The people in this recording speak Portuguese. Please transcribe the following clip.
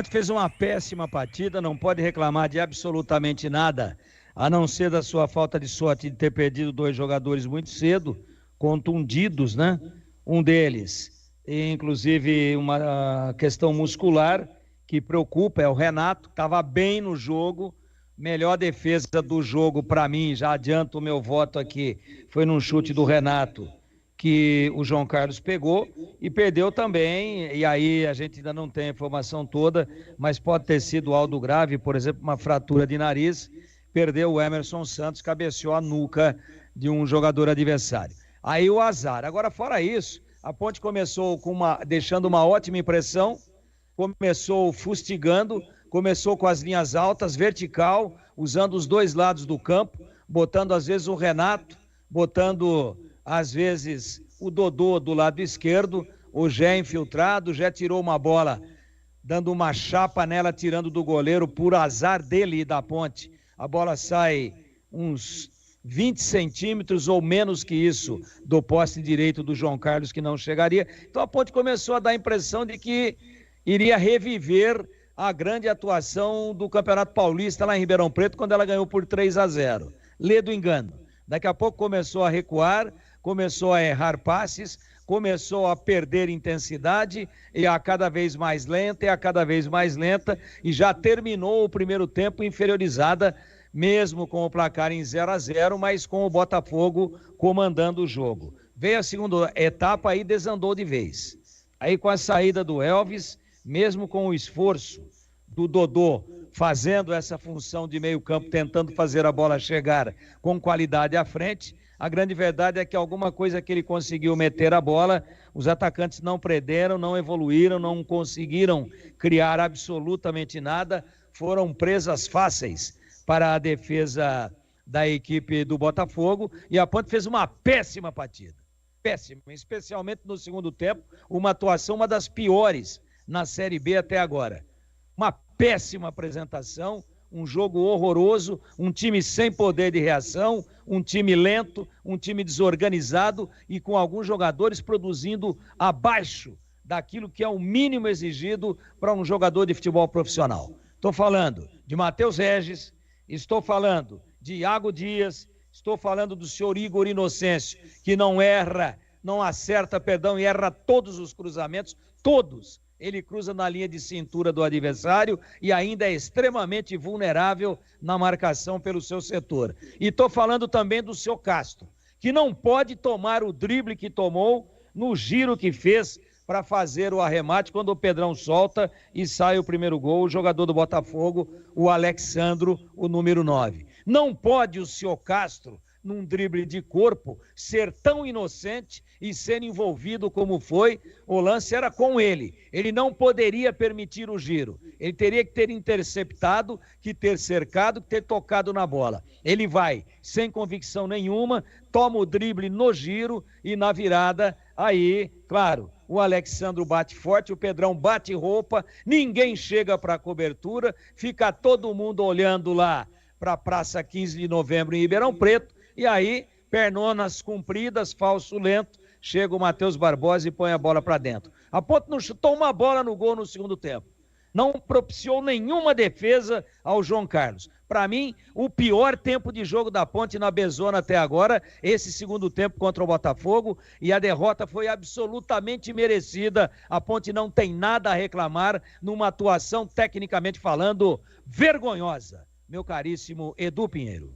fez uma péssima partida, não pode reclamar de absolutamente nada, a não ser da sua falta de sorte de ter perdido 2 jogadores muito cedo, contundidos, né? Um deles, inclusive uma questão muscular que preocupa, é o Renato, estava bem no jogo, melhor defesa do jogo para mim, já adianto o meu voto aqui, foi num chute do Renato, que o João Carlos pegou e perdeu também, e aí a gente ainda não tem a informação toda, mas pode ter sido algo grave, por exemplo, uma fratura de nariz, perdeu o Emerson Santos, cabeceou a nuca de um jogador adversário. Aí o azar. Agora, fora isso, a Ponte começou deixando uma ótima impressão, começou fustigando, começou com as linhas altas, vertical, usando os 2 lados do campo, botando às vezes o Renato, botando às vezes o Dodô do lado esquerdo, o Gé infiltrado, o Gé tirou uma bola, dando uma chapa nela, tirando do goleiro, por azar dele e da Ponte. A bola sai uns 20 centímetros ou menos que isso do poste direito do João Carlos, que não chegaria. Então a Ponte começou a dar a impressão de que iria reviver a grande atuação do Campeonato Paulista lá em Ribeirão Preto, quando ela ganhou por 3-0. Lê do engano. Daqui a pouco começou a recuar, começou a errar passes, começou a perder intensidade e a cada vez mais lenta e já terminou o primeiro tempo inferiorizada, mesmo com o placar em 0-0, mas com o Botafogo comandando o jogo. Veio a segunda etapa aí, desandou de vez. Aí com a saída do Elvis, mesmo com o esforço do Dodô fazendo essa função de meio campo, tentando fazer a bola chegar com qualidade à frente, a grande verdade é que alguma coisa que ele conseguiu meter a bola, os atacantes não prenderam, não evoluíram, não conseguiram criar absolutamente nada, foram presas fáceis para a defesa da equipe do Botafogo, e a Ponte fez uma péssima partida, péssima, especialmente no segundo tempo, uma atuação, uma das piores na Série B até agora. Uma péssima apresentação, um jogo horroroso, um time sem poder de reação, um time lento, um time desorganizado e com alguns jogadores produzindo abaixo daquilo que é o mínimo exigido para um jogador de futebol profissional. Estou falando de Matheus Regis, estou falando de Iago Dias, estou falando do senhor Igor Inocêncio, que não erra, não acerta, e erra todos os cruzamentos, todos. Ele cruza na linha de cintura do adversário e ainda é extremamente vulnerável na marcação pelo seu setor. E estou falando também do seu Castro, que não pode tomar o drible que tomou no giro que fez para fazer o arremate quando o Pedrão solta e sai o primeiro gol, o jogador do Botafogo, o Alexandro, o número 9. Não pode o seu Castro, num drible de corpo, ser tão inocente e ser envolvido como foi. O lance era com ele não poderia permitir o giro, ele teria que ter interceptado, que ter cercado, que ter tocado na bola. Ele vai sem convicção nenhuma, toma o drible no giro e na virada, aí, claro, o Alexandro bate forte, o Pedrão bate roupa, ninguém chega para a cobertura, fica todo mundo olhando lá para a Praça 15 de Novembro em Ribeirão Preto, e aí, pernonas compridas, falso lento, chega o Matheus Barbosa e põe a bola para dentro. A Ponte não chutou uma bola no gol no segundo tempo. Não propiciou nenhuma defesa ao João Carlos. Para mim, o pior tempo de jogo da Ponte na Bezona até agora, esse segundo tempo contra o Botafogo, e a derrota foi absolutamente merecida. A Ponte não tem nada a reclamar numa atuação, tecnicamente falando, vergonhosa. Meu caríssimo Edu Pinheiro.